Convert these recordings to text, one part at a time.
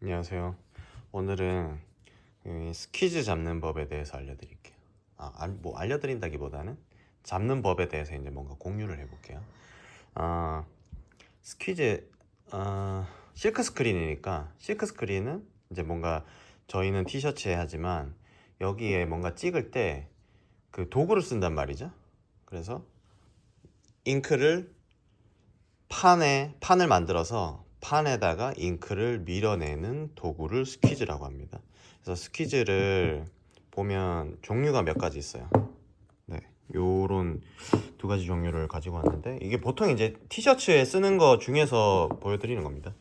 안녕하세요. 오늘은 이 스퀴즈 잡는 법에 대해서 알려드릴게요. 알려드린다기보다는 잡는 법에 대해서 이제 뭔가 공유를 해볼게요. 아, 스퀴즈, 실크 스크린이니까 실크 스크린은 이제 뭔가 저희는 티셔츠에 하지만 여기에 뭔가 찍을 때 그 도구를 쓴단 말이죠. 그래서 잉크를 판을 만들어서 판에다가 잉크를 밀어내는 도구를 스퀴즈라고 합니다. 그래서 스퀴즈를 보면 종류가 몇 가지 있어요. 네, 요런 두 가지 종류를 가지고 왔는데 이게 보통 이제 티셔츠에 쓰는 거 중에서 보여드리는 겁니다.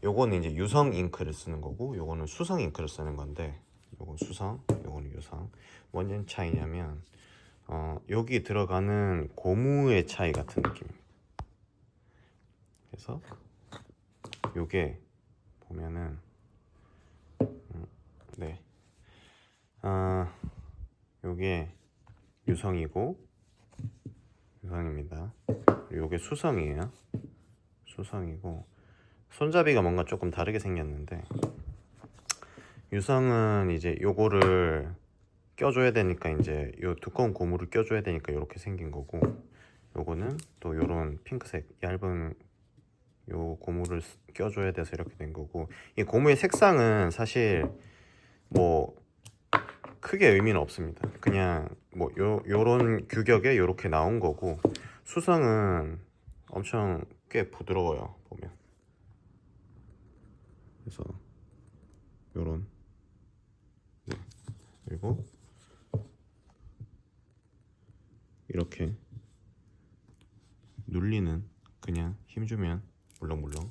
요거는 이제 유성 잉크를 쓰는 거고 요거는 수성 잉크를 쓰는 건데 요건 수성, 요거는 유성. 뭔 차이냐면 여기 들어가는 고무의 차이 같은 느낌입니다. 그래서 요게 보면은 네, 요게 유성이고 유성입니다. 그리고 요게 수성이에요. 수성이고 손잡이가 뭔가 조금 다르게 생겼는데 유성은 이제 요거를 껴줘야 되니까 이제 요 두꺼운 고무를 껴줘야 되니까 이렇게 생긴 거고 요거는 또 요런 핑크색 얇은 요 고무를 껴줘야 돼서 이렇게 된 거고 이 고무의 색상은 사실 뭐 크게 의미는 없습니다. 그냥 뭐 요런 규격에 요렇게 나온 거고 수성은 엄청 꽤 부드러워요 보면. 그래서 요런 네. 그리고 이렇게 눌리는 그냥 힘주면 물렁물렁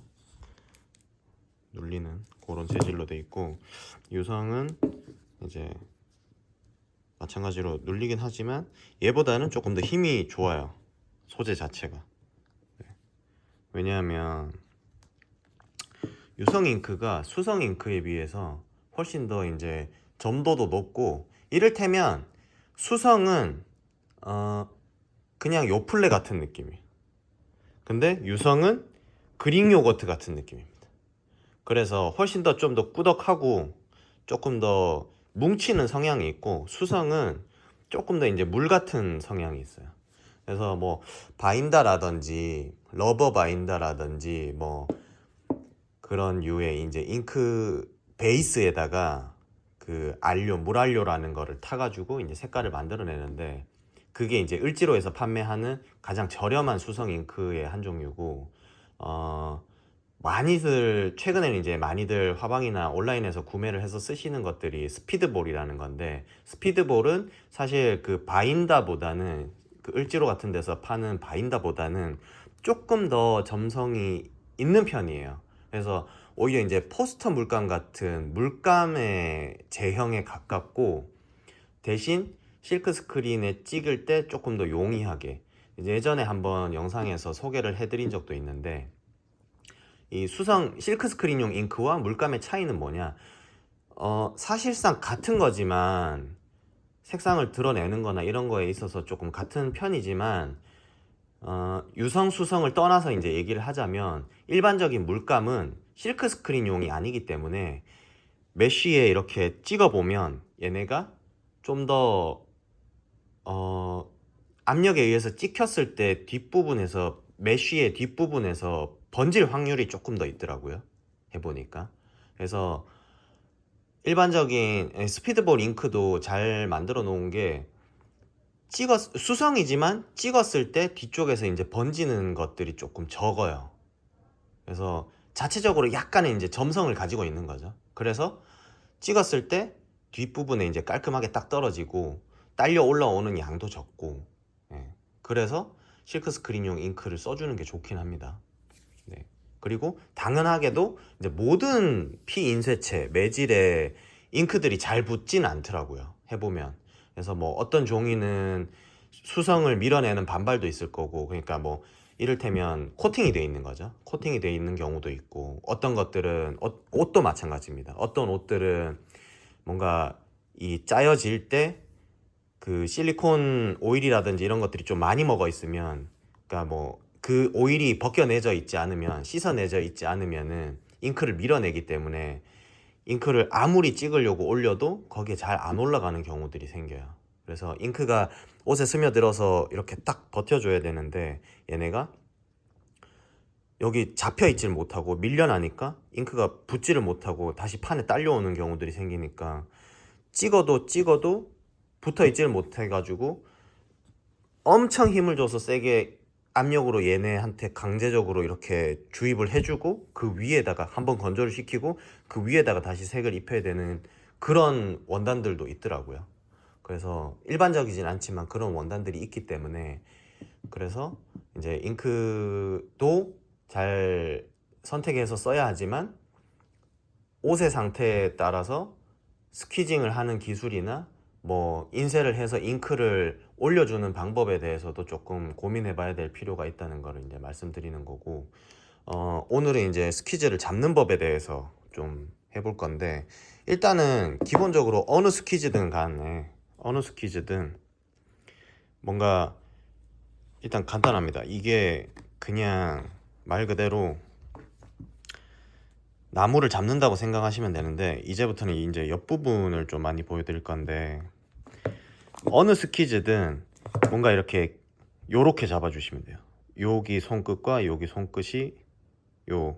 눌리는 그런 재질로 돼 있고 유성은 이제 마찬가지로 눌리긴 하지만 얘보다는 조금 더 힘이 좋아요 소재 자체가. 네. 왜냐하면 유성 잉크가 수성 잉크에 비해서 훨씬 더 이제 점도도 높고 이를테면 수성은 그냥 요플레 같은 느낌이에요. 근데 유성은 그릭 요거트 같은 느낌입니다. 그래서 훨씬 더 좀 더 꾸덕하고 조금 더 뭉치는 성향이 있고 수성은 조금 더 이제 물 같은 성향이 있어요. 그래서 뭐 바인다라든지 러버 바인다라든지 뭐 그런 류의 이제 잉크 베이스에다가 그 안료, 물안료라는 거를 타가지고 이제 색깔을 만들어내는데 그게 이제 을지로에서 판매하는 가장 저렴한 수성 잉크의 한 종류고 많이들 최근에는 이제 많이들 화방이나 온라인에서 구매를 해서 쓰시는 것들이 스피드볼이라는 건데 스피드볼은 사실 그 바인다보다는 그 을지로 같은 데서 파는 바인다보다는 조금 더 점성이 있는 편이에요. 그래서 오히려 이제 포스터 물감 같은 물감의 제형에 가깝고 대신 실크 스크린에 찍을 때 조금 더 용이하게 이제 예전에 한번 영상에서 소개를 해드린 적도 있는데 이 수성 실크 스크린용 잉크와 물감의 차이는 뭐냐? 사실상 같은 거지만 색상을 드러내는 거나 이런 거에 있어서 조금 같은 편이지만 유성 수성을 떠나서 이제 얘기를 하자면 일반적인 물감은 실크 스크린용이 아니기 때문에 메쉬에 이렇게 찍어 보면 얘네가 좀 더 압력에 의해서 찍혔을 때 뒷부분에서 메쉬의 뒷부분에서 번질 확률이 조금 더 있더라고요. 해보니까. 그래서 일반적인 스피드볼 잉크도 잘 만들어 놓은 게 수성이지만 찍었을 때 뒤쪽에서 이제 번지는 것들이 조금 적어요. 그래서 자체적으로 약간의 이제 점성을 가지고 있는 거죠. 그래서 찍었을 때 뒷부분에 이제 깔끔하게 딱 떨어지고 딸려 올라오는 양도 적고 예. 그래서 실크 스크린용 잉크를 써주는 게 좋긴 합니다. 네. 그리고 당연하게도 이제 모든 피인쇄체 매질에 잉크들이 잘 붙진 않더라고요. 해보면. 그래서 뭐 어떤 종이는 수성을 밀어내는 반발도 있을 거고 그러니까 뭐 이를테면 코팅이 되어 있는 거죠. 코팅이 되어 있는 경우도 있고 어떤 것들은 옷도 마찬가지입니다. 어떤 옷들은 뭔가 이 짜여질 때 그 실리콘 오일이라든지 이런 것들이 좀 많이 먹어 있으면 그러니까 뭐 그 오일이 벗겨내져 있지 않으면 씻어내져 있지 않으면은 잉크를 밀어내기 때문에 잉크를 아무리 찍으려고 올려도 거기에 잘 안 올라가는 경우들이 생겨요. 그래서 잉크가 옷에 스며들어서 이렇게 딱 버텨줘야 되는데 얘네가 여기 잡혀 있질 못하고 밀려나니까 잉크가 붙지를 못하고 다시 판에 딸려오는 경우들이 생기니까 찍어도 붙어 있지를 못해가지고 엄청 힘을 줘서 세게 압력으로 얘네한테 강제적으로 이렇게 주입을 해주고 그 위에다가 한번 건조를 시키고 그 위에다가 다시 색을 입혀야 되는 그런 원단들도 있더라고요. 그래서 일반적이진 않지만 그런 원단들이 있기 때문에 그래서 이제 잉크도 잘 선택해서 써야 하지만 옷의 상태에 따라서 스퀴징을 하는 기술이나 뭐 인쇄를 해서 잉크를 올려주는 방법에 대해서도 조금 고민해 봐야 될 필요가 있다는 거를 이제 말씀드리는 거고, 오늘은 이제 스퀴즈를 잡는 법에 대해서 좀 해볼 건데, 일단은 기본적으로 어느 스퀴즈든 간에 어느 스퀴즈든 뭔가 일단 간단합니다. 이게 그냥 말 그대로 나무를 잡는다고 생각하시면 되는데, 이제부터는 이제 옆부분을 좀 많이 보여드릴 건데, 어느 스퀴즈든 뭔가 이렇게 요렇게 잡아주시면 돼요. 여기 손끝과 여기 손끝이 요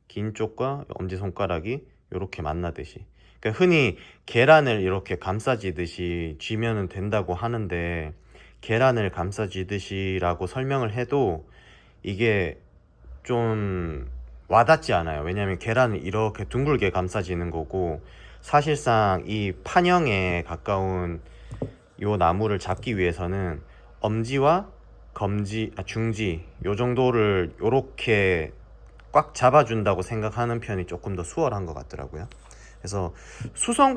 긴 쪽과 엄지손가락이 요렇게 만나듯이, 그러니까 흔히 계란을 이렇게 감싸지듯이 쥐면은 된다고 하는데, 계란을 감싸지듯이라고 설명을 해도 이게 좀 와닿지 않아요. 왜냐하면 계란은 이렇게 둥글게 감싸지는 거고, 사실상 이 판형에 가까운 요 나무를 잡기 위해서는 엄지와 검지, 중지 요 정도를 요렇게 꽉 잡아준다고 생각하는 편이 조금 더 수월한 것 같더라고요. 그래서 수성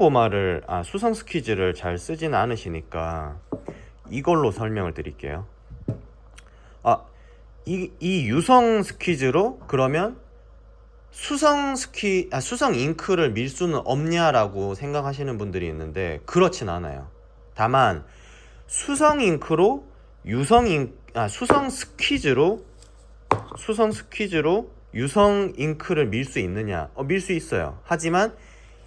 스퀴즈를 잘 쓰지는 않으시니까 이걸로 설명을 드릴게요. 이 유성 스퀴즈로 그러면 수성 잉크를 밀 수는 없냐라고 생각하시는 분들이 있는데, 그렇진 않아요. 다만 수성 잉크로 수성 스퀴즈로 유성 잉크를 밀 수 있느냐? 밀 수 있어요. 하지만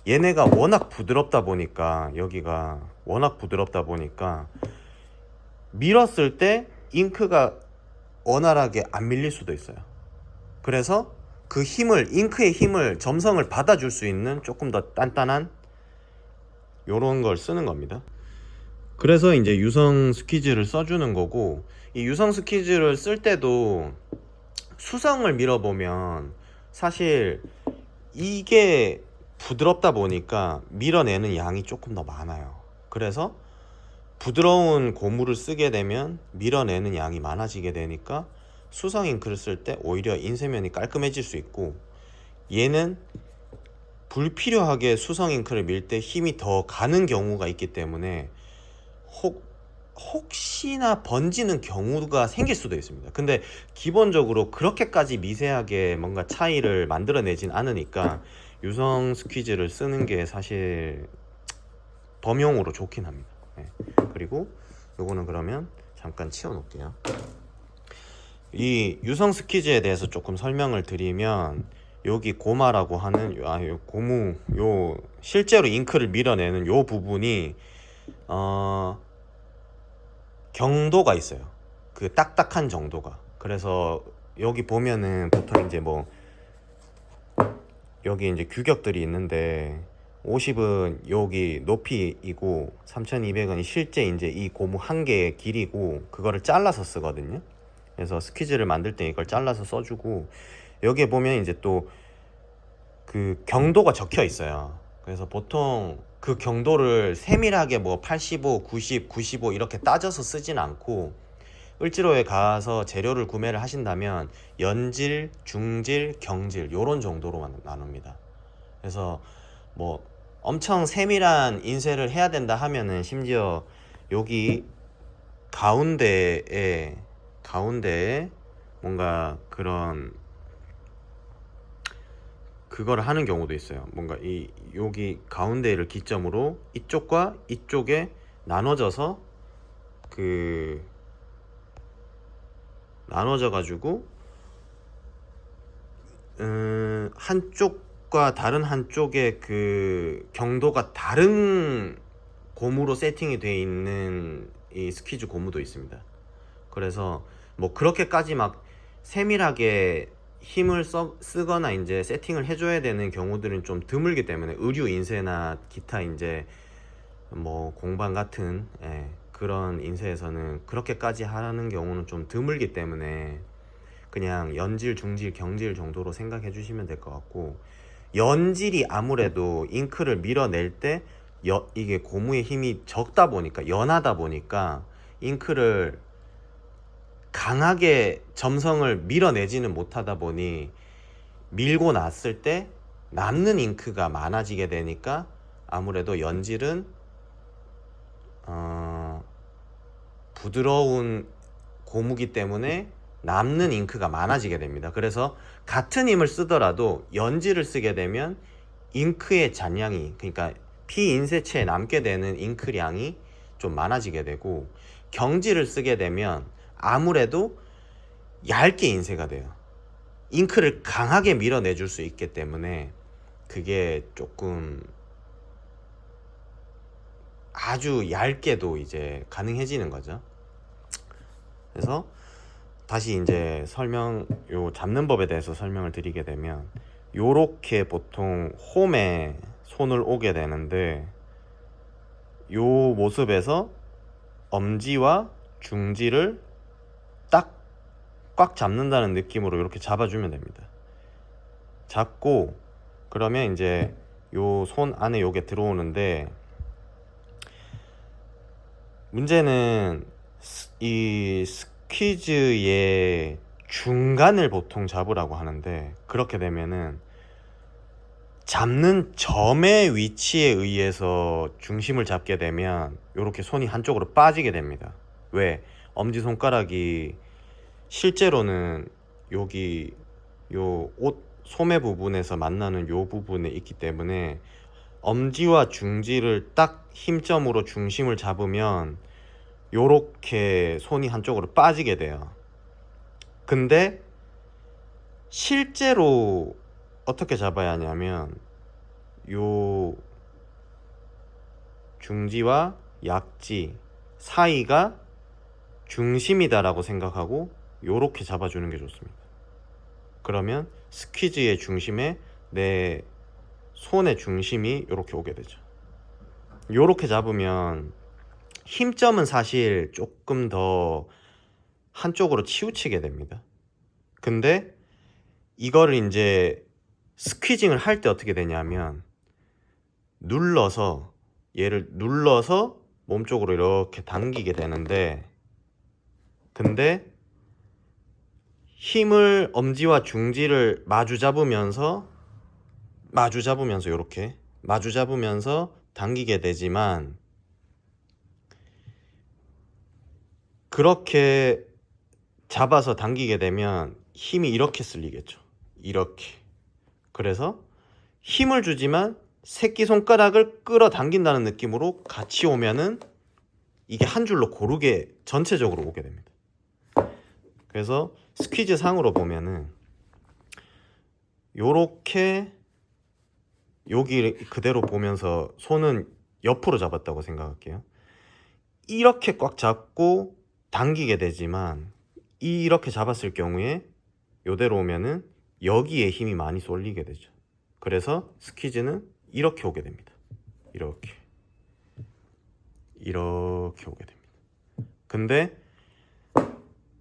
얘네가 워낙 부드럽다 보니까, 여기가 워낙 부드럽다 보니까 밀었을 때 잉크가 원활하게 안 밀릴 수도 있어요. 그래서 그 잉크의 힘을, 점성을 받아줄 수 있는 조금 더 단단한 요런 걸 쓰는 겁니다. 그래서 이제 유성 스퀴즈를 써주는 거고, 이 유성 스퀴즈를 쓸 때도 수성을 밀어보면 사실 이게 부드럽다 보니까 밀어내는 양이 조금 더 많아요. 그래서 부드러운 고무를 쓰게 되면 밀어내는 양이 많아지게 되니까 수성 잉크를 쓸 때 오히려 인쇄면이 깔끔해질 수 있고, 얘는 불필요하게 수성 잉크를 밀 때 힘이 더 가는 경우가 있기 때문에 혹시나 번지는 경우가 생길 수도 있습니다. 근데 기본적으로 그렇게까지 미세하게 뭔가 차이를 만들어내진 않으니까 유성 스퀴즈를 쓰는 게 사실 범용으로 좋긴 합니다. 네. 그리고 요거는 그러면 잠깐 치워 놓을게요. 이 유성 스퀴즈에 대해서 조금 설명을 드리면, 여기 고마라고 하는 요 고무, 요 실제로 잉크를 밀어내는 요 부분이 경도가 있어요. 그 딱딱한 정도가. 그래서 여기 보면은 보통 이제 뭐 여기 이제 규격들이 있는데, 50은 여기 높이이고 3200은 실제 이제 이 고무 한 개의 길이고, 그거를 잘라서 쓰거든요. 그래서 스퀴즈를 만들 때 이걸 잘라서 써주고, 여기에 보면 이제 또 그 경도가 적혀 있어요. 그래서 보통 그 경도를 세밀하게 뭐 85, 90, 95 이렇게 따져서 쓰진 않고, 을지로에 가서 재료를 구매를 하신다면 연질, 중질, 경질 요런 정도로 나눕니다. 그래서 뭐 엄청 세밀한 인쇄를 해야 된다 하면은 심지어 여기 가운데에 뭔가 그런 그거를 하는 경우도 있어요. 뭔가 여기 가운데를 기점으로 이쪽과 이쪽에 나눠져 가지고 한쪽과 다른 한쪽의 그 경도가 다른 고무로 세팅이 되어 있는 이 스퀴즈 고무도 있습니다. 그래서 뭐 그렇게까지 막 세밀하게 힘을 쓰거나 이제 세팅을 해줘야 되는 경우들은 좀 드물기 때문에, 의류 인쇄나 기타 이제 뭐 공방 같은 그런 인쇄에서는 그렇게까지 하는 경우는 좀 드물기 때문에 그냥 연질, 중질, 경질 정도로 생각해 주시면 될 것 같고, 연질이 아무래도 잉크를 밀어낼 때 이게 고무의 힘이 적다 보니까, 연하다 보니까 잉크를 강하게 점성을 밀어내지는 못하다 보니 밀고 났을 때 남는 잉크가 많아지게 되니까 아무래도 연질은 부드러운 고무기 때문에 남는 잉크가 많아지게 됩니다. 그래서 같은 힘을 쓰더라도 연질을 쓰게 되면 잉크의 잔량이, 그러니까 피인쇄체에 남게 되는 잉크량이 좀 많아지게 되고, 경질을 쓰게 되면 아무래도 얇게 인쇄가 돼요. 잉크를 강하게 밀어내줄 수 있기 때문에 그게 조금 아주 얇게도 이제 가능해지는 거죠. 그래서 다시 이제 요 잡는 법에 대해서 설명을 드리게 되면, 요렇게 보통 홈에 손을 오게 되는데, 요 모습에서 엄지와 중지를 딱 꽉 잡는다는 느낌으로 이렇게 잡아주면 됩니다. 잡고 그러면 이제 요 손 안에 요게 들어오는데, 문제는 이 스퀴즈의 중간을 보통 잡으라고 하는데, 그렇게 되면은 잡는 점의 위치에 의해서 중심을 잡게 되면 이렇게 손이 한쪽으로 빠지게 됩니다. 왜? 엄지손가락이 실제로는 여기 요 옷 소매 부분에서 만나는 요 부분에 있기 때문에 엄지와 중지를 딱 힘점으로 중심을 잡으면 요렇게 손이 한쪽으로 빠지게 돼요. 근데 실제로 어떻게 잡아야 하냐면, 요 중지와 약지 사이가 중심이다라고 생각하고 요렇게 잡아주는 게 좋습니다. 그러면 스퀴즈의 중심에 내 손의 중심이 요렇게 오게 되죠. 요렇게 잡으면 힘점은 사실 조금 더 한쪽으로 치우치게 됩니다. 근데 이거를 이제 스퀴징을 할 때 어떻게 되냐면, 얘를 눌러서 몸쪽으로 이렇게 당기게 되는데, 근데 힘을 엄지와 중지를 마주 잡으면서 이렇게 마주 잡으면서 당기게 되지만, 그렇게 잡아서 당기게 되면 힘이 이렇게 쓸리겠죠. 이렇게. 그래서 힘을 주지만 새끼손가락을 끌어당긴다는 느낌으로 같이 오면은 이게 한 줄로 고르게 전체적으로 오게 됩니다. 그래서 스퀴즈 상으로 보면은 요렇게 여기 그대로 보면서 손은 옆으로 잡았다고 생각할게요. 이렇게 꽉 잡고 당기게 되지만, 이렇게 잡았을 경우에 요대로 오면은 여기에 힘이 많이 쏠리게 되죠. 그래서 스퀴즈는 이렇게 오게 됩니다. 이렇게 오게 됩니다. 근데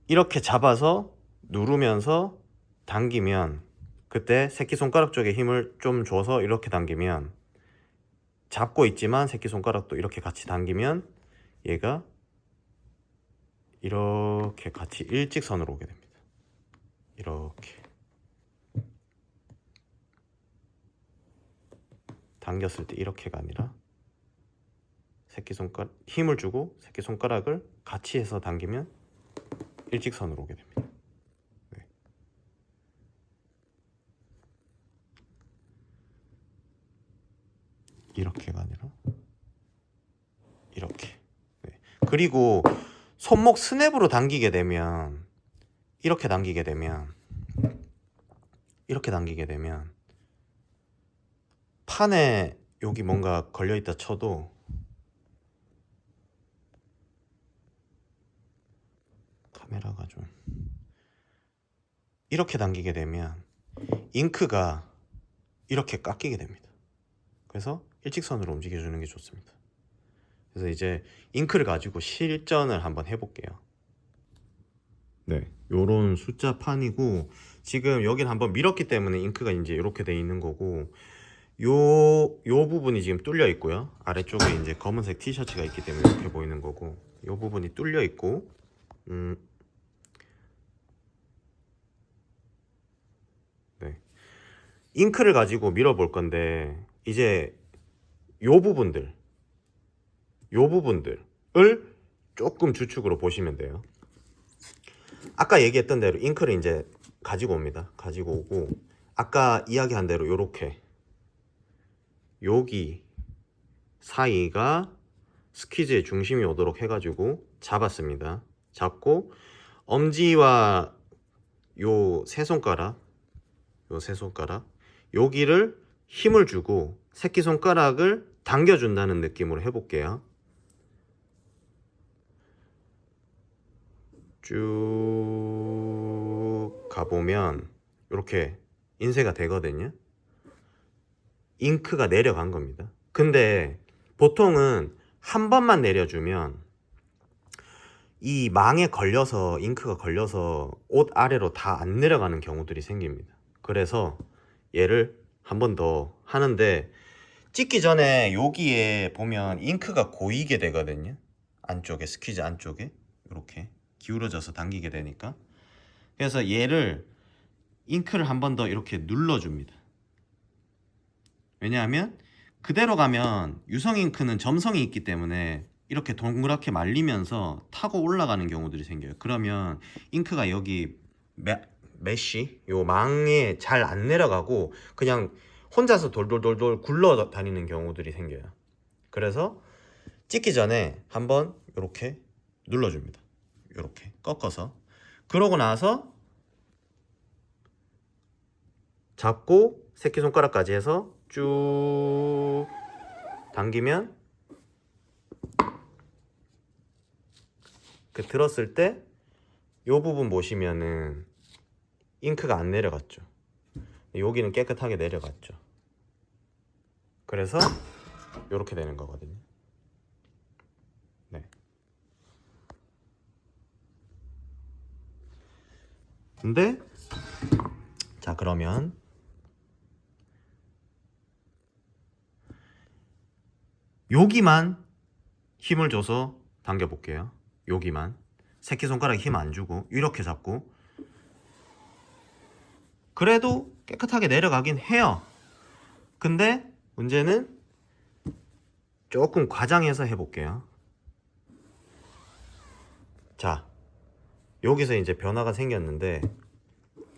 이렇게 잡아서 누르면서 당기면, 그때 새끼손가락 쪽에 힘을 좀 줘서 이렇게 당기면, 잡고 있지만 새끼손가락도 이렇게 같이 당기면 얘가 이렇게 같이 일직선으로 오게 됩니다. 이렇게 당겼을 때 이렇게가 아니라 새끼손가락 힘을 주고 새끼손가락을 같이 해서 당기면 일직선으로 오게 됩니다. 네. 이렇게가 아니라 이렇게. 네. 그리고 손목 스냅으로 당기게 되면, 이렇게 당기게 되면 이렇게 당기게 되면 판에 여기 뭔가 걸려있다 쳐도 카메라가 좀 이렇게 당기게 되면 잉크가 이렇게 깎이게 됩니다. 그래서 일직선으로 움직여주는 게 좋습니다. 그래서 이제 잉크를 가지고 실전을 한번 해볼게요. 네, 요런 숫자 판이고 지금 여기는 한번 밀었기 때문에 잉크가 이제 이렇게 돼 있는 거고 요 부분이 지금 뚫려 있고요. 아래쪽에 이제 검은색 티셔츠가 있기 때문에 이렇게 보이는 거고 요 부분이 뚫려 있고 네. 잉크를 가지고 밀어 볼 건데 이제 요 부분들을 조금 주축으로 보시면 돼요. 아까 얘기했던 대로 잉크를 이제 가지고 옵니다. 가지고 오고 아까 이야기한 대로 요렇게 여기 사이가 스퀴즈의 중심이 오도록 해가지고 잡았습니다. 잡고 엄지와 요 세 손가락 여기를 힘을 주고 새끼손가락을 당겨준다는 느낌으로 해볼게요. 쭉 가보면 이렇게 인쇄가 되거든요. 잉크가 내려간 겁니다. 근데 보통은 한 번만 내려주면 이 망에 걸려서 잉크가 걸려서 옷 아래로 다 안 내려가는 경우들이 생깁니다. 그래서 얘를 한 번 더 하는데 찍기 전에 여기에 보면 잉크가 고이게 되거든요. 안쪽에 스퀴즈 안쪽에 이렇게 기울어져서 당기게 되니까 그래서 얘를 잉크를 한 번 더 이렇게 눌러줍니다. 왜냐하면 그대로 가면 유성 잉크는 점성이 있기 때문에 이렇게 동그랗게 말리면서 타고 올라가는 경우들이 생겨요. 그러면 잉크가 여기 메쉬 요 망에 잘 안 내려가고 그냥 혼자서 돌돌돌돌 굴러 다니는 경우들이 생겨요. 그래서 찍기 전에 한번 이렇게 눌러줍니다. 이렇게 꺾어서 그러고 나서 잡고 새끼손가락까지 해서 쭉 당기면 그 들었을 때 이 부분 보시면은 잉크가 안 내려갔죠. 여기는 깨끗하게 내려갔죠. 그래서 이렇게 되는 거거든요. 네. 근데 자 그러면 여기만 힘을 줘서 당겨 볼게요. 여기만 새끼손가락에 힘 안 주고 이렇게 잡고 그래도 깨끗하게 내려가긴 해요. 근데 문제는 조금 과장해서 해볼게요. 자 여기서 이제 변화가 생겼는데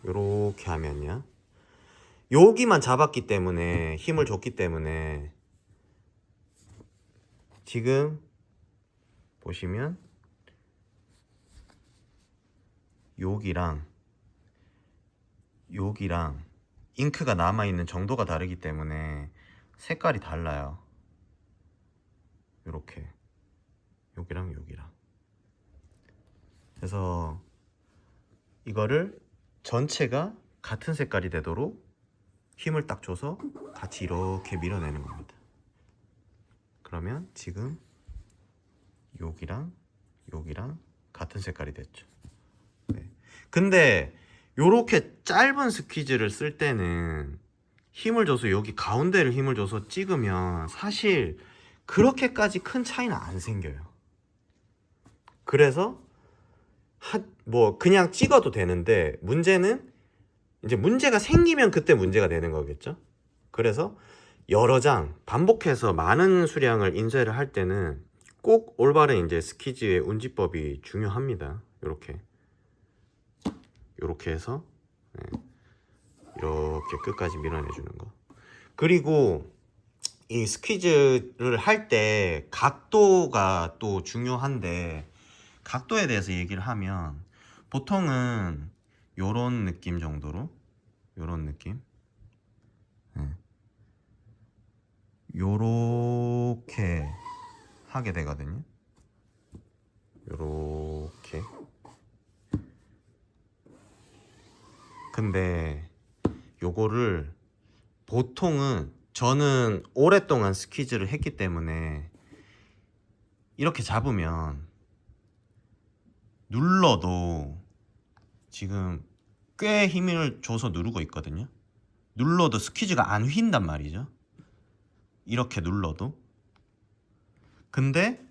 이렇게 하면요 여기만 잡았기 때문에 힘을 줬기 때문에 지금 보시면 여기랑 잉크가 남아있는 정도가 다르기 때문에 색깔이 달라요. 요렇게 여기랑 그래서 이거를 전체가 같은 색깔이 되도록 힘을 딱 줘서 같이 이렇게 밀어내는 겁니다. 그러면 지금 여기랑 같은 색깔이 됐죠. 네. 근데 요렇게 짧은 스퀴즈를 쓸 때는 힘을 줘서 여기 가운데를 힘을 줘서 찍으면 사실 그렇게까지 큰 차이는 안 생겨요. 그래서 뭐 그냥 찍어도 되는데 문제는 이제 문제가 생기면 그때 문제가 되는 거겠죠. 그래서 여러 장 반복해서 많은 수량을 인쇄를 할 때는 꼭 올바른 이제 스퀴즈의 운지법이 중요합니다. 요렇게 해서 이렇게 끝까지 밀어내 주는 거. 그리고 이 스퀴즈를 할 때 각도가 또 중요한데 각도에 대해서 얘기를 하면 보통은 요런 느낌 정도로 요런 느낌. 네. 요렇게 하게 되거든요. 요렇게. 근데 요거를 보통은 저는 오랫동안 스퀴즈를 했기 때문에 이렇게 잡으면 눌러도 지금 꽤 힘을 줘서 누르고 있거든요. 눌러도 스퀴즈가 안 휜단 말이죠. 이렇게 눌러도. 근데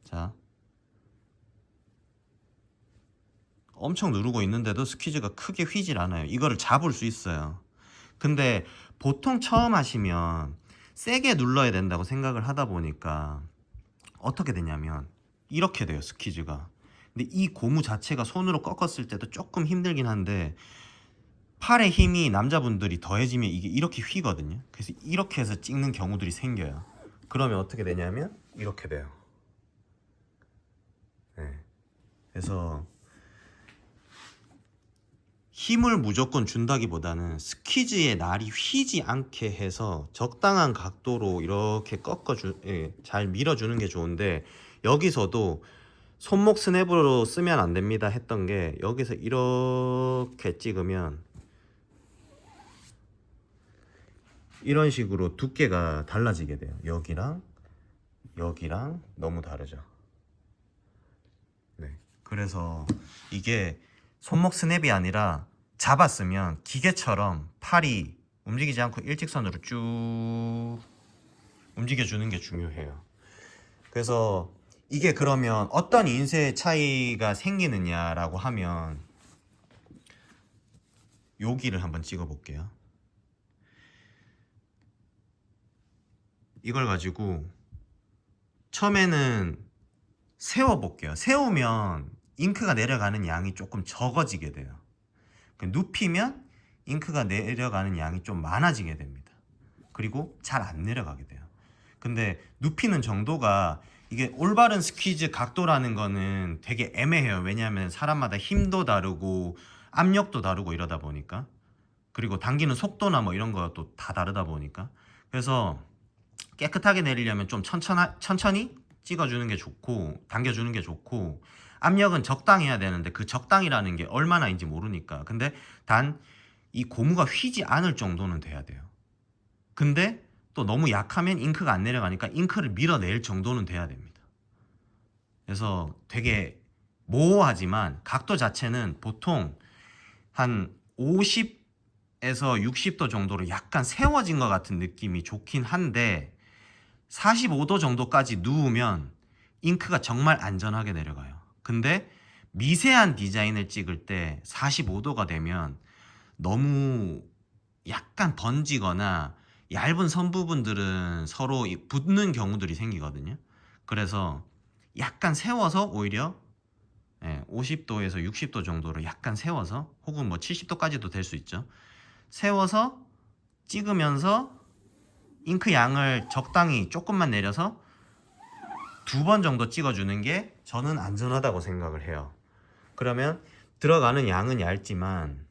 자, 엄청 누르고 있는데도 스퀴즈가 크게 휘질 않아요. 이거를 잡을 수 있어요. 근데 보통 처음 하시면 세게 눌러야 된다고 생각을 하다 보니까 어떻게 되냐면 이렇게 돼요, 스퀴즈가. 근데 이 고무 자체가 손으로 꺾었을 때도 조금 힘들긴 한데 팔의 힘이 남자분들이 더해지면 이게 이렇게 휘거든요. 그래서 이렇게 해서 찍는 경우들이 생겨요. 그러면 어떻게 되냐면 이렇게 돼요. 네. 그래서 힘을 무조건 준다기보다는 스퀴즈의 날이 휘지 않게 해서 적당한 각도로 이렇게 잘 밀어주는 게 좋은데, 여기서도 손목 스냅으로 쓰면 안 됩니다 했던 게, 여기서 이렇게 찍으면 이런 식으로 두께가 달라지게 돼요. 여기랑 여기랑 너무 다르죠. 네. 그래서 이게 손목 스냅이 아니라 잡았으면 기계처럼 팔이 움직이지 않고 일직선으로 쭉 움직여주는 게 중요해요. 그래서 이게 그러면 어떤 인쇄 차이가 생기느냐라고 하면 여기를 한번 찍어 볼게요. 이걸 가지고 처음에는 세워 볼게요. 세우면 잉크가 내려가는 양이 조금 적어지게 돼요. 눕히면 잉크가 내려가는 양이 좀 많아지게 됩니다. 그리고 잘 안 내려가게 돼요. 근데 눕히는 정도가, 이게 올바른 스퀴즈 각도라는 거는 되게 애매해요. 왜냐하면 사람마다 힘도 다르고 압력도 다르고 이러다 보니까, 그리고 당기는 속도나 뭐 이런 것도 다 다르다 보니까, 그래서 깨끗하게 내리려면 좀 천천히 찍어주는 게 좋고 당겨주는 게 좋고, 압력은 적당해야 되는데 그 적당이라는 게 얼마나인지 모르니까. 근데 단 이 고무가 휘지 않을 정도는 돼야 돼요. 근데 또 너무 약하면 잉크가 안 내려가니까 잉크를 밀어낼 정도는 돼야 됩니다. 그래서 되게 모호하지만 각도 자체는 보통 한 50에서 60도 정도로 약간 세워진 것 같은 느낌이 좋긴 한데, 45도 정도까지 누우면 잉크가 정말 안전하게 내려가요. 근데 미세한 디자인을 찍을 때 45도가 되면 너무 약간 번지거나 얇은 선 부분들은 서로 붙는 경우들이 생기거든요. 그래서 약간 세워서 오히려 50도에서 60도 정도로 약간 세워서, 혹은 뭐 70도까지도 될 수 있죠. 세워서 찍으면서 잉크 양을 적당히 조금만 내려서 2번 정도 찍어주는 게 저는 안전하다고 생각을 해요. 그러면 들어가는 양은 얇지만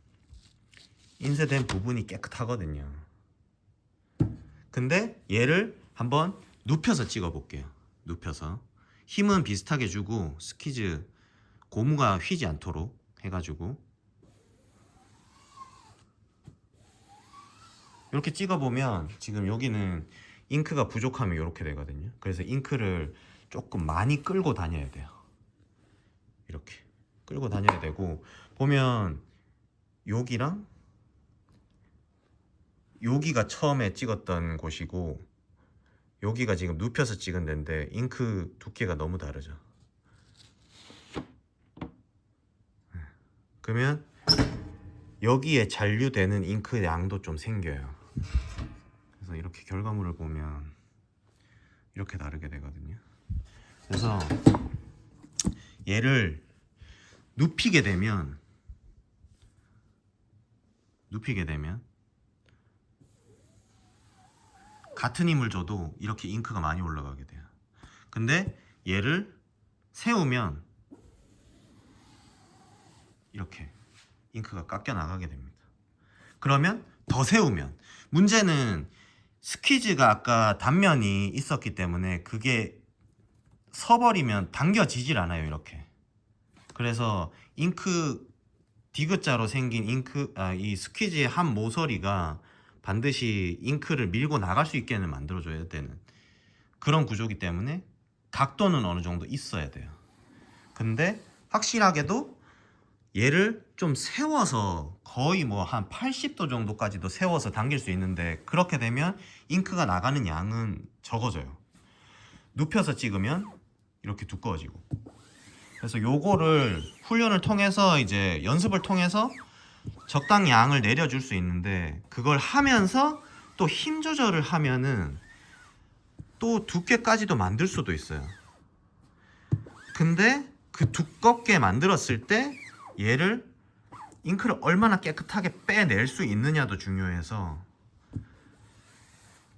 인쇄된 부분이 깨끗하거든요. 근데 얘를 한번 눕혀서 찍어 볼게요. 눕혀서 힘은 비슷하게 주고 스퀴즈 고무가 휘지 않도록 해가지고 이렇게 찍어보면 지금 여기는 잉크가 부족하면 이렇게 되거든요. 그래서 잉크를 조금 많이 끌고 다녀야 돼요. 이렇게 끌고 다녀야 되고, 보면 여기랑 여기가 처음에 찍었던 곳이고 여기가 지금 눕혀서 찍은 데인데 잉크 두께가 너무 다르죠. 그러면 여기에 잔류되는 잉크 양도 좀 생겨요. 그래서 이렇게 결과물을 보면 이렇게 다르게 되거든요. 그래서 얘를 눕히게 되면 같은 힘을 줘도 이렇게 잉크가 많이 올라가게 돼요. 근데 얘를 세우면 이렇게 잉크가 깎여 나가게 됩니다. 그러면 더 세우면, 문제는 스퀴즈가 아까 단면이 있었기 때문에 그게 서버리면 당겨지질 않아요, 이렇게. 그래서 잉크 디귿자로 생긴 이 스퀴즈의 한 모서리가 반드시 잉크를 밀고 나갈 수 있게는 만들어줘야 되는 그런 구조이기 때문에 각도는 어느 정도 있어야 돼요. 근데 확실하게도 얘를 좀 세워서 거의 뭐 한 80도 정도까지도 세워서 당길 수 있는데, 그렇게 되면 잉크가 나가는 양은 적어져요. 눕혀서 찍으면 이렇게 두꺼워지고. 그래서 요거를 훈련을 통해서, 이제 연습을 통해서 적당히 양을 내려줄 수 있는데, 그걸 하면서 또 힘 조절을 하면은 또 두께까지도 만들 수도 있어요. 근데 그 두껍게 만들었을 때 얘를 잉크를 얼마나 깨끗하게 빼낼 수 있느냐도 중요해서,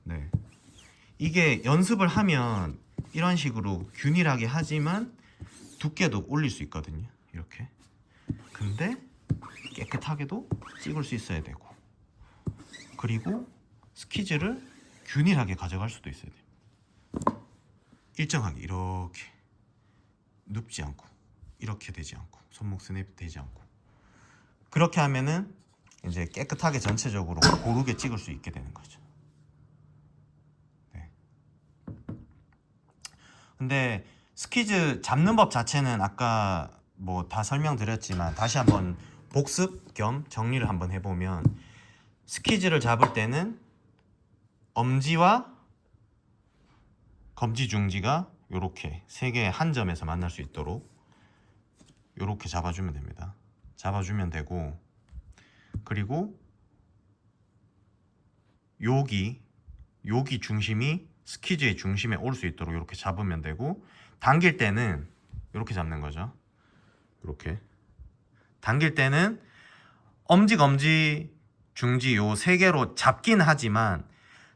네, 이게 연습을 하면 이런 식으로 균일하게 하지만 두께도 올릴 수 있거든요, 이렇게. 근데 깨끗하게도 찍을 수 있어야 되고, 그리고 스퀴즈를 균일하게 가져갈 수도 있어야 돼요. 일정하게 이렇게 눕지 않고, 이렇게 되지 않고, 손목 스냅 되지 않고. 그렇게 하면은 이제 깨끗하게 전체적으로 고르게 찍을 수 있게 되는 거죠. 네. 근데 스퀴즈 잡는 법 자체는 아까 뭐 다 설명드렸지만, 다시 한번 복습 겸 정리를 한번 해보면, 스퀴즈를 잡을 때는 엄지와 검지, 중지가 요렇게 세 개의 한 점에서 만날 수 있도록 요렇게 잡아주면 됩니다. 잡아주면 되고, 그리고 여기 중심이 스퀴즈의 중심에 올 수 있도록 이렇게 잡으면 되고, 당길 때는 이렇게 잡는 거죠. 이렇게 당길 때는 엄지, 검지, 중지 요 세 개로 잡긴 하지만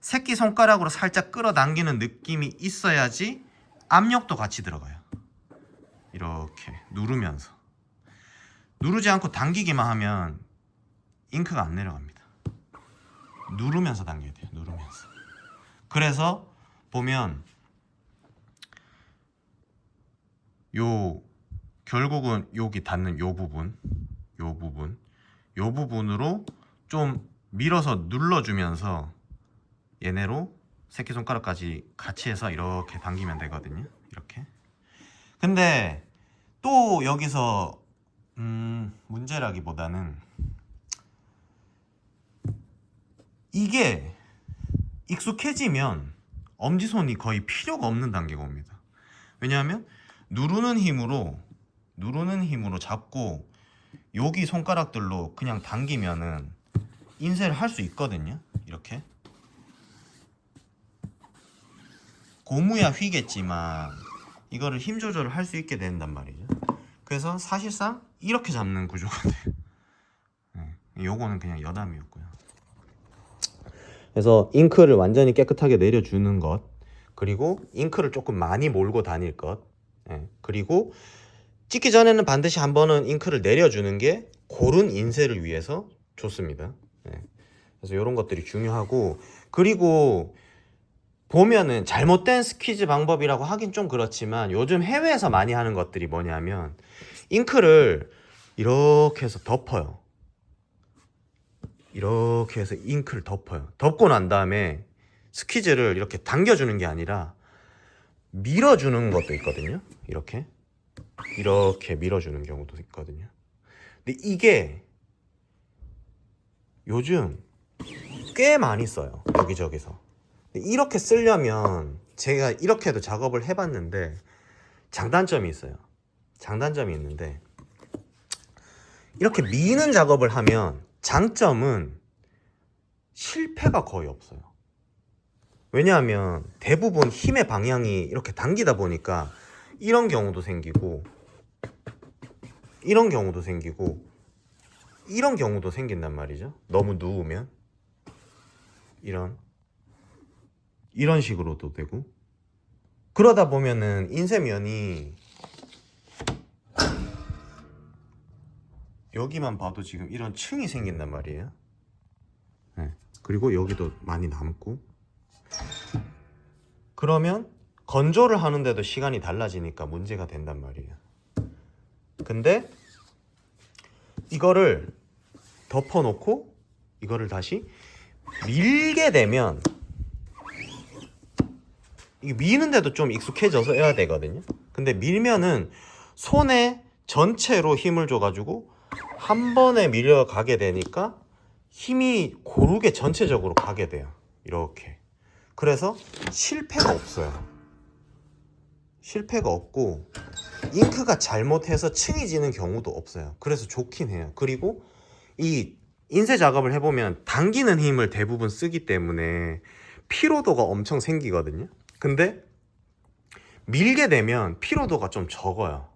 새끼손가락으로 살짝 끌어당기는 느낌이 있어야지 압력도 같이 들어가요. 이렇게 누르면서. 누르지 않고 당기기만 하면 잉크가 안 내려갑니다. 누르면서 당겨야 돼요. 누르면서. 그래서 보면 결국은 여기 닿는 요 부분으로 좀 밀어서 눌러주면서 얘네로 새끼손가락까지 같이 해서 이렇게 당기면 되거든요. 이렇게. 근데 또 여기서 문제라기보다는, 이게 익숙해지면 엄지손이 거의 필요가 없는 단계가 옵니다. 왜냐하면 누르는 힘으로 잡고 여기 손가락들로 그냥 당기면은 인쇄를 할 수 있거든요. 이렇게. 고무야 휘겠지만 이거를 힘 조절을 할 수 있게 된단 말이죠. 그래서 사실상 이렇게 잡는 구조가 돼요. 네, 요거는 그냥 여담이었고요. 그래서 잉크를 완전히 깨끗하게 내려주는 것, 그리고 잉크를 조금 많이 몰고 다닐 것, 그리고 찍기 전에는 반드시 한 번은 잉크를 내려주는 게 고른 인쇄를 위해서 좋습니다. 그래서 이런 것들이 중요하고, 그리고 보면은 잘못된 스퀴즈 방법이라고 하긴 좀 그렇지만, 요즘 해외에서 많이 하는 것들이 뭐냐면 잉크를 이렇게 해서 덮어요. 이렇게 해서 잉크를 덮어요. 덮고 난 다음에 스퀴즈를 이렇게 당겨주는 게 아니라 밀어주는 것도 있거든요. 이렇게 밀어주는 경우도 있거든요. 근데 이게 요즘 꽤 많이 써요, 여기저기서. 이렇게 쓰려면 제가 이렇게도 작업을 해봤는데 장단점이 있어요. 장단점이 있는데, 이렇게 미는 작업을 하면 장점은 실패가 거의 없어요. 왜냐하면 대부분 힘의 방향이 이렇게 당기다 보니까 이런 경우도 생기고, 이런 경우도 생기고, 이런 경우도 생긴단 말이죠. 너무 누우면 이런 식으로도 되고, 그러다 보면은 인쇄면이 여기만 봐도 지금 이런 층이 생긴단 말이에요. 그리고 여기도 많이 남고. 그러면 건조를 하는데도 시간이 달라지니까 문제가 된단 말이에요. 근데 이거를 덮어놓고 이거를 다시 밀게 되면, 이게 미는데도 좀 익숙해져서 해야 되거든요. 근데 밀면은 손에 전체로 힘을 줘가지고 한 번에 밀려가게 되니까 힘이 고르게 전체적으로 가게 돼요. 이렇게. 그래서 실패가 없어요. 실패가 없고 잉크가 잘못해서 층이 지는 경우도 없어요. 그래서 좋긴 해요. 그리고 이 인쇄 작업을 해보면 당기는 힘을 대부분 쓰기 때문에 피로도가 엄청 생기거든요. 근데 밀게 되면 피로도가 좀 적어요.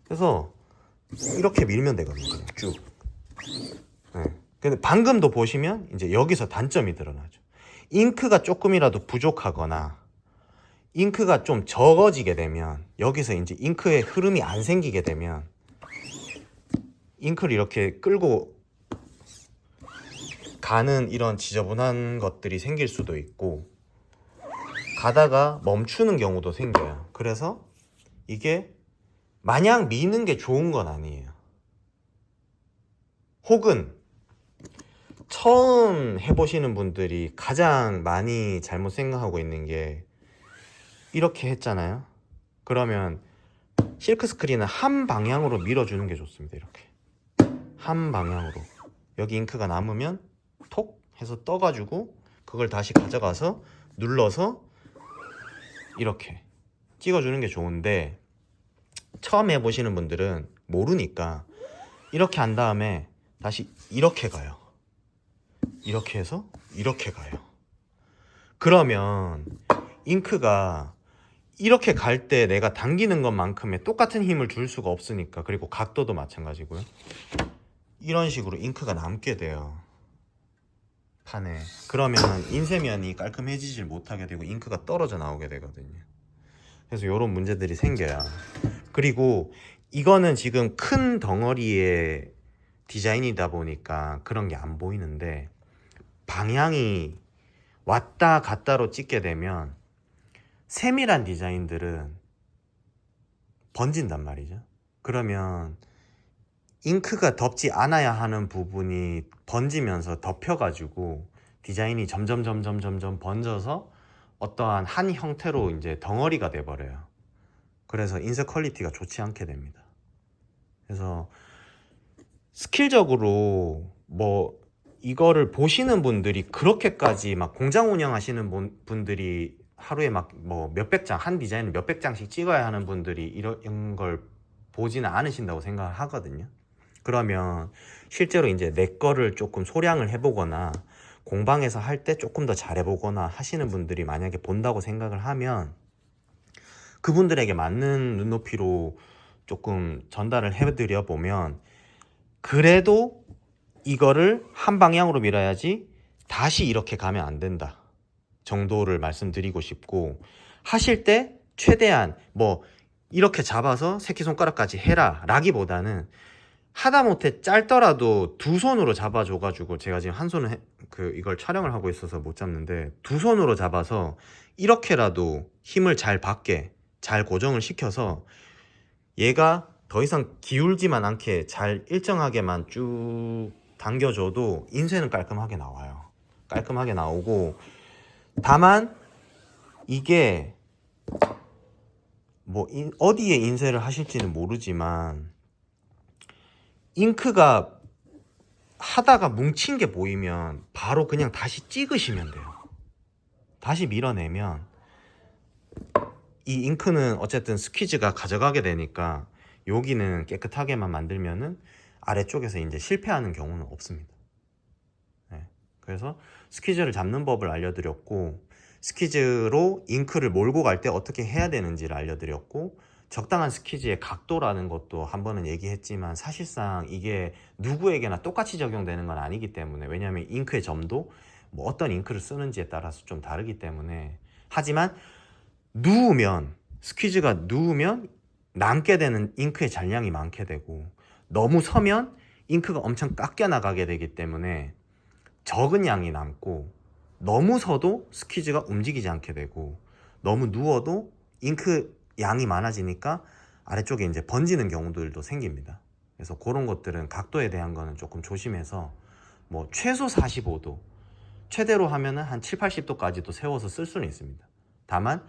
그래서 이렇게 밀면 되거든요. 그냥 쭉. 네. 근데 방금도 보시면 이제 여기서 단점이 드러나죠. 잉크가 조금이라도 부족하거나 잉크가 좀 적어지게 되면, 여기서 이제 잉크의 흐름이 안 생기게 되면 잉크를 이렇게 끌고 가는 이런 지저분한 것들이 생길 수도 있고, 가다가 멈추는 경우도 생겨요. 그래서 이게 마냥 미는 게 좋은 건 아니에요. 혹은 처음 해보시는 분들이 가장 많이 잘못 생각하고 있는 게, 이렇게 했잖아요. 그러면 실크 스크린은 한 방향으로 밀어주는 게 좋습니다. 이렇게 한 방향으로. 여기 잉크가 남으면 톡 해서 떠가지고 그걸 다시 가져가서 눌러서 이렇게 찍어주는 게 좋은데, 처음 해보시는 분들은 모르니까 이렇게 한 다음에 다시 이렇게 가요. 이렇게 해서 이렇게 가요. 그러면 잉크가 이렇게 갈 때 내가 당기는 것만큼의 똑같은 힘을 줄 수가 없으니까, 그리고 각도도 마찬가지고요. 이런 식으로 잉크가 남게 돼요, 판에. 그러면 인쇄면이 깔끔해지질 못하게 되고 잉크가 떨어져 나오게 되거든요. 그래서 이런 문제들이 생겨요. 그리고 이거는 지금 큰 덩어리의 디자인이다 보니까 그런 게 안 보이는데, 방향이 왔다 갔다로 찍게 되면 세밀한 디자인들은 번진단 말이죠. 그러면 잉크가 덮지 않아야 하는 부분이 번지면서 덮여가지고 디자인이 점점 번져서 어떠한 한 형태로 이제 덩어리가 돼버려요. 그래서 인쇄 퀄리티가 좋지 않게 됩니다. 그래서 스킬적으로 뭐 이거를 보시는 분들이 그렇게까지 막 공장 운영하시는 분들이 하루에 막 뭐 몇백 장, 한 디자인을 몇백 장씩 찍어야 하는 분들이 이런 걸 보지는 않으신다고 생각을 하거든요. 그러면 실제로 이제 내 거를 조금 소량을 해보거나 공방에서 할 때 조금 더 잘해보거나 하시는 분들이 만약에 본다고 생각을 하면, 그분들에게 맞는 눈높이로 조금 전달을 해드려 보면, 그래도 이거를 한 방향으로 밀어야지 다시 이렇게 가면 안 된다 정도를 말씀드리고 싶고, 하실 때 최대한 뭐 이렇게 잡아서 새끼손가락까지 해라 라기보다는, 하다못해 짧더라도 두 손으로 잡아줘가지고, 제가 지금 한 손은 이걸 촬영을 하고 있어서 못 잡는데 두 손으로 잡아서 이렇게라도 힘을 잘 받게 잘 고정을 시켜서 얘가 더 이상 기울지만 않게 잘 일정하게만 쭉 당겨줘도 인쇄는 깔끔하게 나와요. 깔끔하게 나오고, 다만 이게 뭐 어디에 인쇄를 하실지는 모르지만 잉크가 하다가 뭉친 게 보이면 바로 그냥 다시 찍으시면 돼요. 다시 밀어내면 이 잉크는 어쨌든 스퀴즈가 가져가게 되니까 여기는 깨끗하게만 만들면은 아래쪽에서 이제 실패하는 경우는 없습니다. 네. 그래서 스퀴즈를 잡는 법을 알려드렸고, 스퀴즈로 잉크를 몰고 갈 때 어떻게 해야 되는지를 알려드렸고, 적당한 스퀴즈의 각도라는 것도 한 번은 얘기했지만 사실상 이게 누구에게나 똑같이 적용되는 건 아니기 때문에, 왜냐하면 잉크의 점도 뭐 어떤 잉크를 쓰는지에 따라서 좀 다르기 때문에. 하지만 누우면, 스퀴즈가 누우면 남게 되는 잉크의 잔량이 많게 되고, 너무 서면 잉크가 엄청 깎여 나가게 되기 때문에 적은 양이 남고, 너무 서도 스퀴즈가 움직이지 않게 되고, 너무 누워도 잉크 양이 많아지니까 아래쪽에 이제 번지는 경우들도 생깁니다. 그래서 그런 것들은 각도에 대한 거는 조금 조심해서, 뭐 최소 45도, 최대로 하면은 한 7, 80도까지도 세워서 쓸 수는 있습니다. 다만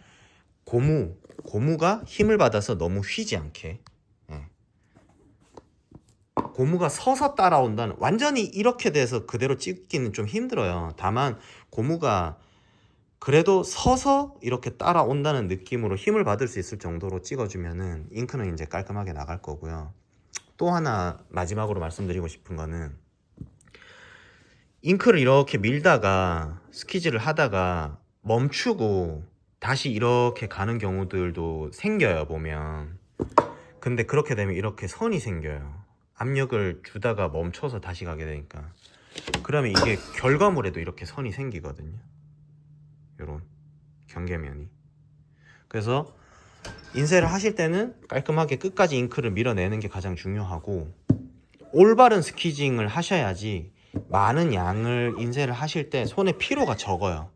고무가 힘을 받아서 너무 휘지 않게, 고무가 서서 따라온다는, 완전히 이렇게 돼서 그대로 찍기는 좀 힘들어요. 다만 고무가 그래도 서서 이렇게 따라온다는 느낌으로 힘을 받을 수 있을 정도로 찍어주면은 잉크는 이제 깔끔하게 나갈 거고요. 또 하나 마지막으로 말씀드리고 싶은 거는, 잉크를 이렇게 밀다가 스퀴즈를 하다가 멈추고 다시 이렇게 가는 경우들도 생겨요, 보면. 근데 그렇게 되면 이렇게 선이 생겨요. 압력을 주다가 멈춰서 다시 가게 되니까. 그러면 이게 결과물에도 이렇게 선이 생기거든요, 요런 경계면이. 그래서 인쇄를 하실 때는 깔끔하게 끝까지 잉크를 밀어내는 게 가장 중요하고, 올바른 스퀴징을 하셔야지 많은 양을 인쇄를 하실 때 손에 피로가 적어요.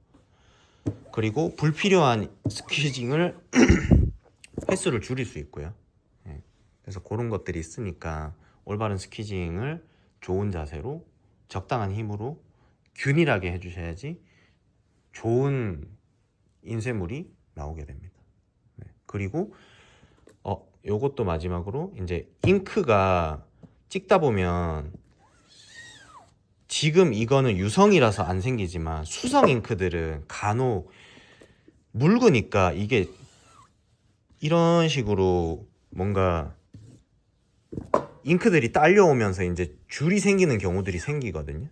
그리고 불필요한 스퀴징을 횟수를 줄일 수 있고요. 그래서 그런 것들이 있으니까 올바른 스퀴징을 좋은 자세로 적당한 힘으로 균일하게 해주셔야지 좋은 인쇄물이 나오게 됩니다. 그리고 요것도 마지막으로, 이제 잉크가 찍다 보면, 지금 이거는 유성이라서 안 생기지만 수성 잉크들은 간혹 묽으니까 이게 이런 식으로 뭔가 잉크들이 딸려오면서 이제 줄이 생기는 경우들이 생기거든요.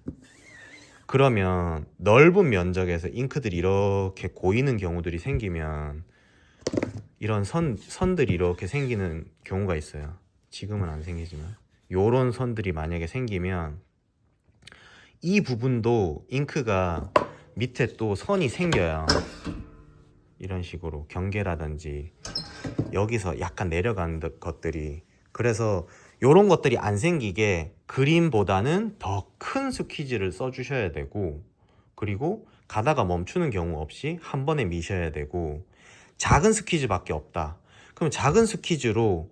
그러면 넓은 면적에서 잉크들이 이렇게 고이는 경우들이 생기면 이런 선들이 이렇게 생기는 경우가 있어요. 지금은 안 생기지만 요런 선들이 만약에 생기면 이 부분도 잉크가 밑에 또 선이 생겨요. 이런 식으로 경계라든지 여기서 약간 내려가는 것들이. 그래서 요런 것들이 안 생기게 그림보다는 더 큰 스퀴즈를 써주셔야 되고, 그리고 가다가 멈추는 경우 없이 한 번에 미셔야 되고, 작은 스퀴즈밖에 없다 그럼 작은 스퀴즈로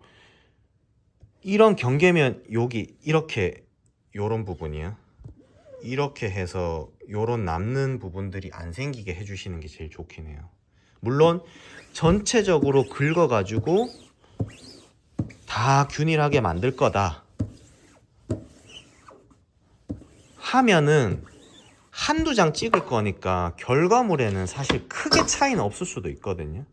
이런 경계면 여기 이렇게, 요런 부분이요, 이렇게 해서 요런 남는 부분들이 안 생기게 해주시는 게 제일 좋긴 해요. 물론 전체적으로 긁어 가지고 다 균일하게 만들 거다 하면은 한두 장 찍을 거니까 결과물에는 사실 크게 차이는 없을 수도 있거든요.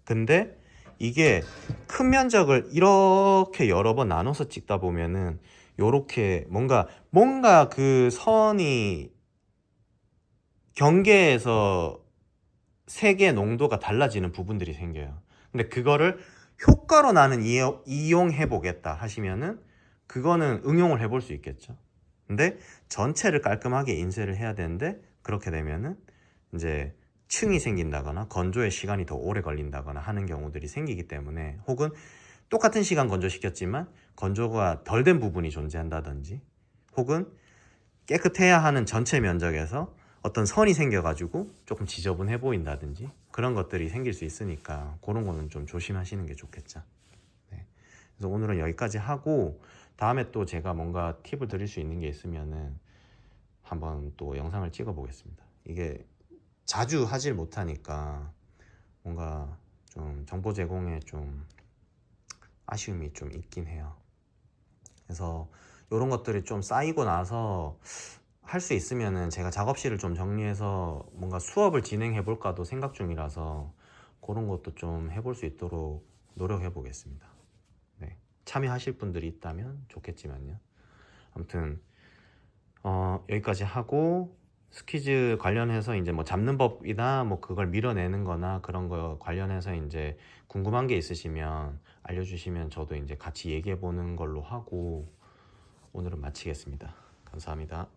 근데 이게 큰 면적을 이렇게 여러 번 나눠서 찍다 보면은 요렇게 뭔가 그 선이 경계에서 색의 농도가 달라지는 부분들이 생겨요. 근데 그거를 효과로 나는 이용해 보겠다 하시면은 그거는 응용을 해볼 수 있겠죠. 근데 전체를 깔끔하게 인쇄를 해야 되는데, 그렇게 되면은 이제 층이 생긴다거나 건조의 시간이 더 오래 걸린다거나 하는 경우들이 생기기 때문에, 혹은 똑같은 시간 건조시켰지만 건조가 덜 된 부분이 존재한다든지, 혹은 깨끗해야 하는 전체 면적에서 어떤 선이 생겨가지고 조금 지저분해 보인다든지 그런 것들이 생길 수 있으니까 그런 거는 좀 조심하시는 게 좋겠죠. 네. 그래서 오늘은 여기까지 하고, 다음에 또 제가 뭔가 팁을 드릴 수 있는 게 있으면은 한번 또 영상을 찍어 보겠습니다. 이게 자주 하질 못하니까 뭔가 좀 정보 제공에 좀 아쉬움이 좀 있긴 해요. 그래서 이런 것들이 좀 쌓이고 나서 할 수 있으면은 제가 작업실을 좀 정리해서 뭔가 수업을 진행해 볼까도 생각 중이라서 그런 것도 좀 해볼 수 있도록 노력해 보겠습니다. 네. 참여하실 분들이 있다면 좋겠지만요. 아무튼 여기까지 하고, 스퀴즈 관련해서 이제 뭐 잡는 법이나 뭐 그걸 밀어내는 거나 그런 거 관련해서 이제 궁금한 게 있으시면 알려주시면 저도 이제 같이 얘기해 보는 걸로 하고 오늘은 마치겠습니다. 감사합니다.